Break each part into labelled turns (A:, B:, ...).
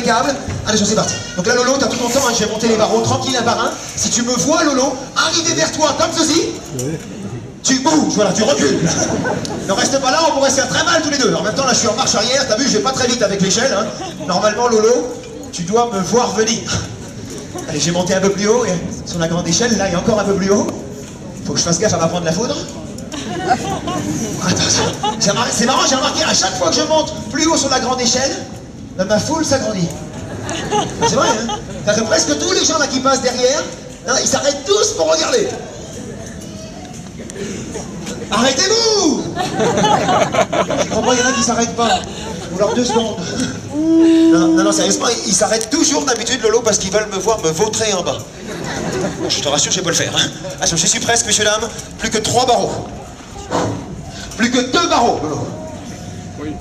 A: câbles. Attention, c'est parti. Donc là, Lolo, t'as tout ton temps, hein, je vais monter les barreaux tranquille un par un. Si tu me vois, Lolo, arriver vers toi comme ceci, tu bouges, voilà, tu recules. Ne reste pas là, on pourrait se faire très mal tous les deux. En même temps, là, je suis en marche arrière, t'as vu, je vais pas très vite avec l'échelle. Hein. Normalement, Lolo, tu dois me voir venir. Allez, j'ai monté un peu plus haut, et sur la grande échelle, là, il y a encore un peu plus haut. Faut que je fasse gaffe à pas prendre la foudre. Attention, c'est marrant, j'ai remarqué, à chaque fois que je monte plus haut sur la grande échelle, ma foule s'agrandit. C'est vrai, hein? Parce que presque tous les gens là qui passent derrière, hein, ils s'arrêtent tous pour regarder. Arrêtez-vous! Je comprends, il y en a qui s'arrêtent pas. Ou alors 2 secondes. Non, sérieusement, ils s'arrêtent toujours d'habitude, Lolo, parce qu'ils veulent me voir me vautrer en bas. Je te rassure, je vais pas le faire. Hein. Attention, je suis presque, messieurs, dames. Plus que 3 barreaux. Plus que 2 barreaux, Lolo. Oui.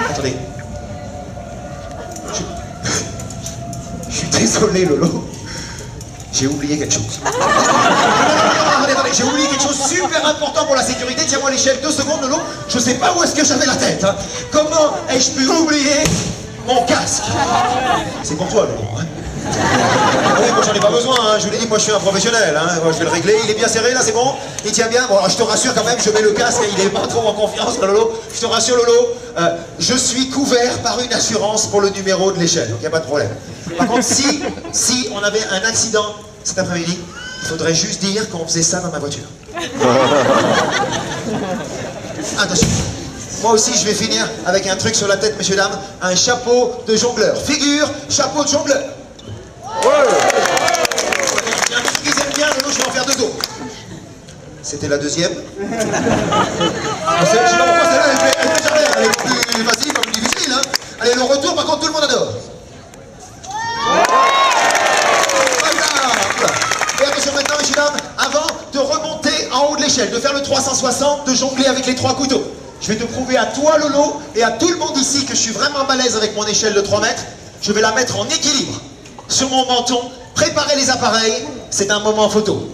A: Attendez. Je suis désolé, Lolo. J'ai oublié quelque chose. Attendez, j'ai oublié quelque chose super important pour la sécurité. Tiens-moi l'échelle, 2 secondes, Lolo. Je sais pas où est-ce que j'avais la tête. Hein. Comment ai-je pu oublier mon casque? C'est pour toi, Lolo. Hein. Oui, moi j'en ai pas besoin, hein. Je vous l'ai dit, moi je suis un professionnel. Hein. Moi, je vais le régler, il est bien serré là, c'est bon? Il tient bien? Bon, alors je te rassure quand même, je mets le casque, il est pas trop en confiance, là, Lolo. Je te rassure, Lolo, je suis couvert par une assurance pour le numéro de l'échelle, donc il n'y a pas de problème. Par contre, si on avait un accident cet après-midi, il faudrait juste dire qu'on faisait ça dans ma voiture. Attention. Moi aussi, je vais finir avec un truc sur la tête, messieurs, dames. Un chapeau de jongleur. Figure, chapeau de jongleur. Ouais. Il y a un truc qu'ils aiment bien, Lolo, je vais en faire 2 autres. C'était la deuxième. Je sais pas pourquoi celle-là, elle est plus facile, pas plus difficile. Hein. Allez, le retour, par contre, tout le monde adore. Et attention maintenant, messieurs, dames, avant de remonter en haut de l'échelle, de faire le 360, de jongler avec les 3 couteaux. Je vais te prouver à toi, Lolo, et à tout le monde ici que je suis vraiment balèze avec mon échelle de 3 mètres. Je vais la mettre en équilibre sur mon menton. Préparez les appareils, c'est un moment photo.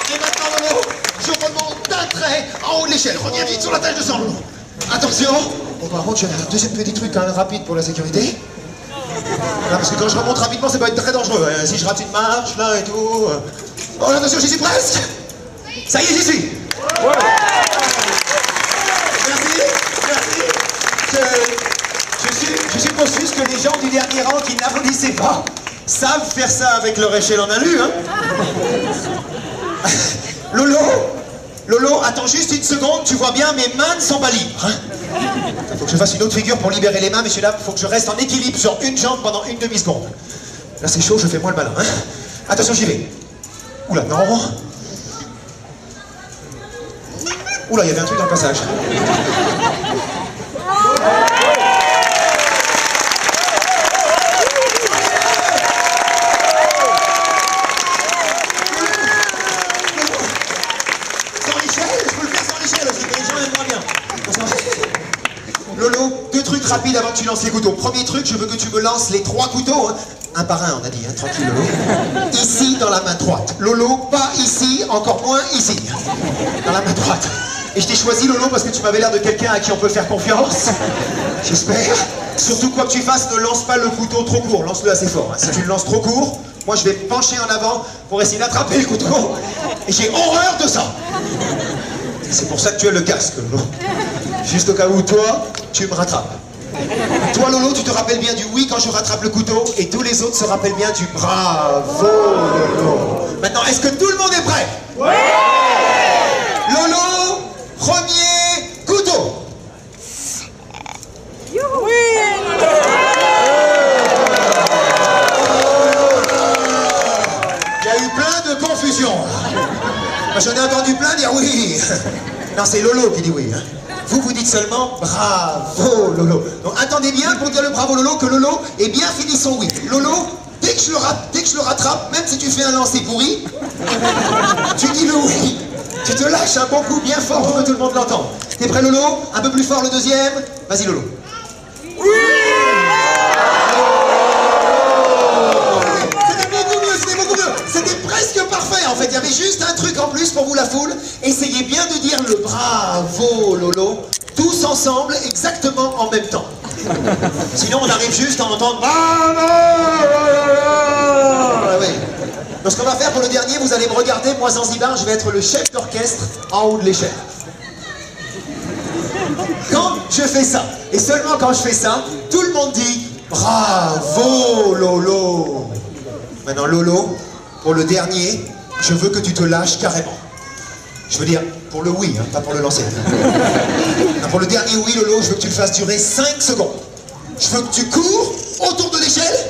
A: Et maintenant, Lolo, je remonte d'un trait en haut de l'échelle. Reviens vite sur la tâche de sang, Lolo. Attention. Bon, par contre, je vais faire un deuxième petit truc quand même rapide pour la sécurité. Là, parce que quand je remonte rapidement, ça peut être très dangereux. Si je rate une marche, là et tout. Bon, attention, j'y suis presque. Ça y est, j'y suis. Ouais. Merci. Je suppose juste que les gens du dernier rang qui n'applaudissaient pas savent faire ça avec leur échelle en alu, hein. Lolo, attends juste une seconde, tu vois bien, mes mains ne sont pas libres. Hein. Faut que je fasse une autre figure pour libérer les mains, messieurs, dames. Faut que je reste en équilibre sur une jambe pendant une demi-seconde. Là, c'est chaud, je fais moins le malin. Hein. Attention, j'y vais. Oula, non. Oula, il y avait un truc dans le passage. Lolo, 2 trucs rapides avant que tu lances les couteaux. Premier truc, je veux que tu me lances les 3 couteaux. Hein. Un par un, on a dit, hein, tranquille, Lolo. Ici, dans la main droite. Lolo, pas ici, encore moins ici. Dans la main droite. Et je t'ai choisi, Lolo, parce que tu m'avais l'air de quelqu'un à qui on peut faire confiance. J'espère. Surtout, quoi que tu fasses, ne lance pas le couteau trop court. Lance-le assez fort. Hein. Si tu le lances trop court, moi, je vais me pencher en avant pour essayer d'attraper le couteau. Et j'ai horreur de ça. C'est pour ça que tu as le casque, Lolo. Juste au cas où, toi, tu me rattrapes. Toi, Lolo, tu te rappelles bien du oui quand je rattrape le couteau, et tous les autres se rappellent bien du bravo, Lolo. Maintenant, est-ce que tout le monde est prêt? Oui! Lolo, premier couteau. Oui! Il y a eu plein de confusion. J'en ai entendu plein dire oui. Non, c'est Lolo qui dit oui. Hein. Vous dites seulement bravo, Lolo. Donc attendez bien pour dire le bravo, Lolo, que Lolo ait bien fini son oui. Lolo, dès que je le rattrape, même si tu fais un lancer pourri, tu dis le oui. Tu te lâches un bon coup bien fort pour que tout le monde l'entende. T'es prêt, Lolo? Un peu plus fort le deuxième. Vas-y, Lolo. Oui! pour vous la foule, essayez bien de dire le bravo Lolo, tous ensemble, exactement en même temps. Sinon on arrive juste à entendre bravo. Ah oui. Donc ce qu'on va faire pour le dernier, vous allez me regarder, moi Zanzibar, je vais être le chef d'orchestre en haut de l'échelle. Quand je fais ça, et seulement quand je fais ça, tout le monde dit bravo Lolo. Maintenant Lolo, pour le dernier, je veux que tu te lâches carrément. Je veux dire, pour le oui, hein, pas pour le lancer. Non, pour le dernier oui Lolo, je veux que tu le fasses durer 5 secondes. Je veux que tu cours autour de l'échelle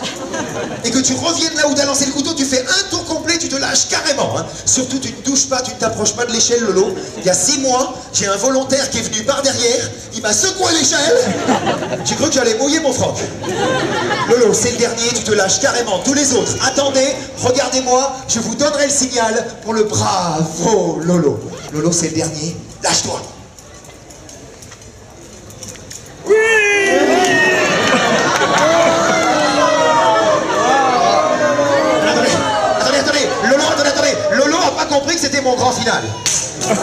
A: et que tu reviennes là où tu as lancé le couteau, tu fais un tour complet, tu te lâches carrément. Hein. Surtout, tu ne touches pas, tu ne t'approches pas de l'échelle, Lolo. Il y a 6 mois, j'ai un volontaire qui est venu par derrière, il m'a secoué l'échelle. J'ai cru que j'allais mouiller mon froc. Lolo, c'est le dernier, tu te lâches carrément. Tous les autres, attendez, regardez-moi, je vous donnerai le signal pour le bravo Lolo. Lolo, c'est le dernier, lâche-toi. Compris que c'était mon grand final. Ah,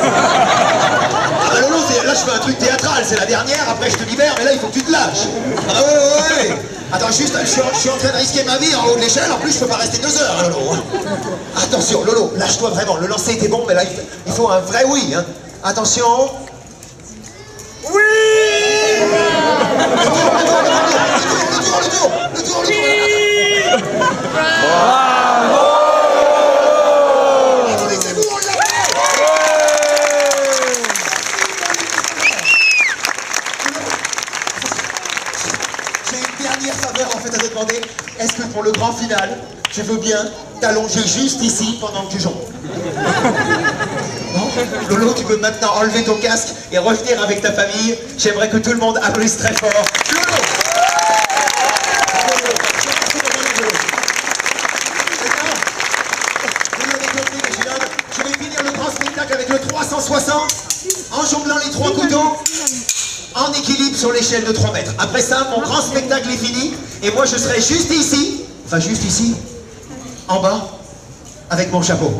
A: Lolo, là je fais un truc théâtral, c'est la dernière, après je te libère, mais là il faut que tu te lâches. Ah ouais. Attends, juste, je suis en train de risquer ma vie en haut de l'échelle, en plus je peux pas rester 2 heures, hein, Lolo. Attention, Lolo, lâche-toi vraiment, le lancer était bon, mais là il faut un vrai oui. Hein. Attention. Oui. Le tour. Est-ce que pour le grand final, tu veux bien t'allonger juste ici pendant que tu jonges? Bon, Lolo, tu peux maintenant enlever ton casque et revenir avec ta famille. J'aimerais que tout le monde applaudisse très fort. Lolo! Je vais finir le grand spectacle avec le 360 en jonglant les 3 couteaux. En équilibre sur l'échelle de 3 mètres. Après ça, mon grand spectacle est fini, et moi je serai juste ici, en bas, avec mon chapeau.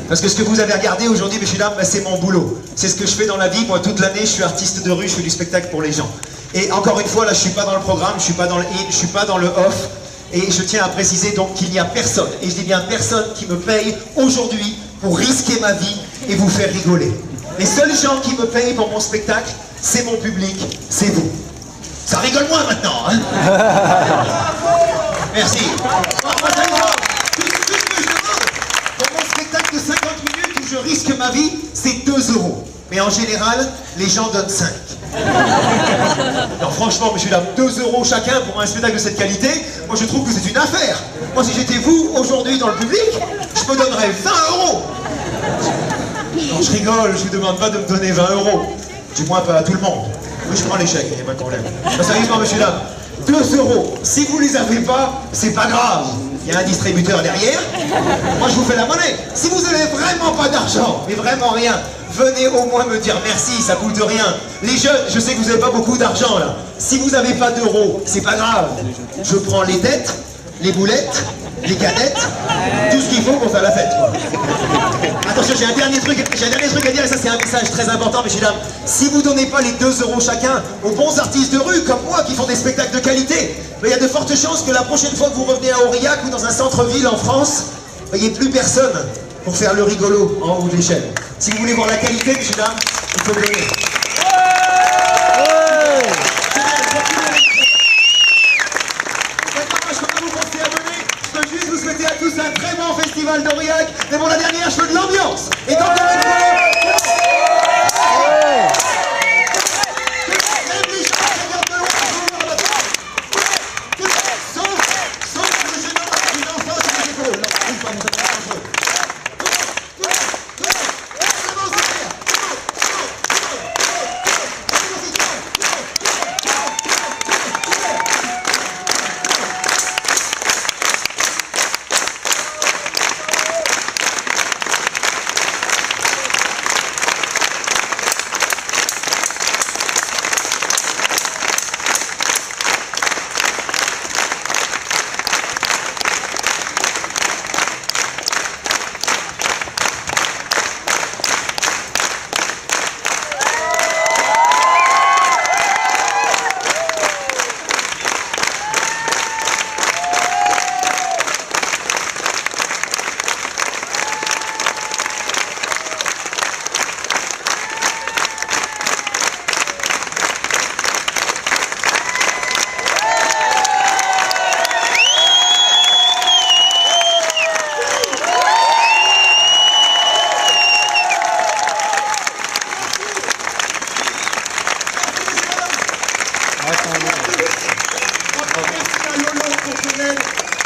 A: Parce que ce que vous avez regardé aujourd'hui, messieurs, dames, c'est mon boulot. C'est ce que je fais dans la vie. Moi, toute l'année, je suis artiste de rue, je fais du spectacle pour les gens. Et encore une fois, là, je suis pas dans le programme, je suis pas dans le in, je suis pas dans le off, et je tiens à préciser donc qu'il n'y a personne, et je dis bien personne, qui me paye aujourd'hui pour risquer ma vie et vous faire rigoler. Les seuls gens qui me payent pour mon spectacle, c'est mon public, c'est vous. Ça rigole moins maintenant, hein? Merci. Moi, tout ce que je demande, pour mon spectacle de 50 minutes où je risque ma vie, c'est 2 €. Mais en général, les gens donnent 5. Non, franchement, monsieur, là, 2 € chacun pour un spectacle de cette qualité, moi je trouve que c'est une affaire. Moi, si j'étais vous, aujourd'hui, dans le public, je me donnerais 20 €. Non, je rigole, je ne vous demande pas de me donner 20 €. Du moins pas à tout le monde. Oui, je prends l'échec, il n'y a pas de problème. Non, sérieusement, monsieur, là, 2 €. Si vous les avez pas, c'est pas grave. Il y a un distributeur derrière. Moi, je vous fais la monnaie. Si vous n'avez vraiment pas d'argent, mais vraiment rien, venez au moins me dire merci, ça coûte rien. Les jeunes, je sais que vous n'avez pas beaucoup d'argent, là. Si vous n'avez pas d'euros, c'est pas grave. Je prends les têtes, les boulettes, les canettes, tout ce qu'il faut pour faire la fête, quoi. Attention, j'ai un dernier truc à dire, et ça c'est un message très important, messieurs, dames. Si vous ne donnez pas les 2 € chacun aux bons artistes de rue, comme moi, qui font des spectacles de qualité, il y a de fortes chances que la prochaine fois que vous revenez à Aurillac ou dans un centre-ville en France, il n'y ait plus personne pour faire le rigolo en haut de l'échelle. Si vous voulez voir la qualité, messieurs, dames, il faut le donner. À tous un très bon festival d'Aurillac, mais pour la dernière, je veux de l'ambiance. Et encore une fois, même les gens qui regardent de loin, sauf le jeune homme avec une enfant sur les épaules. Non, pas vous êtes dangereux.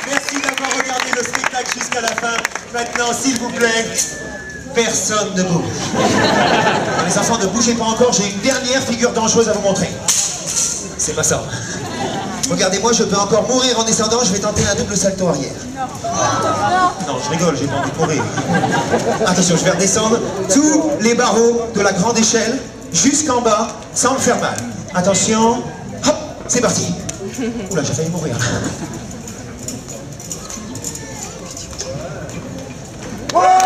A: Merci d'avoir regardé le spectacle jusqu'à la fin. Maintenant, s'il vous plaît, personne ne bouge. Les enfants, ne bougez pas encore, j'ai une dernière figure dangereuse à vous montrer. C'est pas ça. Regardez-moi, je peux encore mourir en descendant, je vais tenter un double salto arrière. Non, je rigole, j'ai pas envie de mourir. Attention, je vais redescendre tous les barreaux de la grande échelle jusqu'en bas, sans me faire mal. Attention, hop, c'est parti. Oula, j'ai failli mourir. Oh!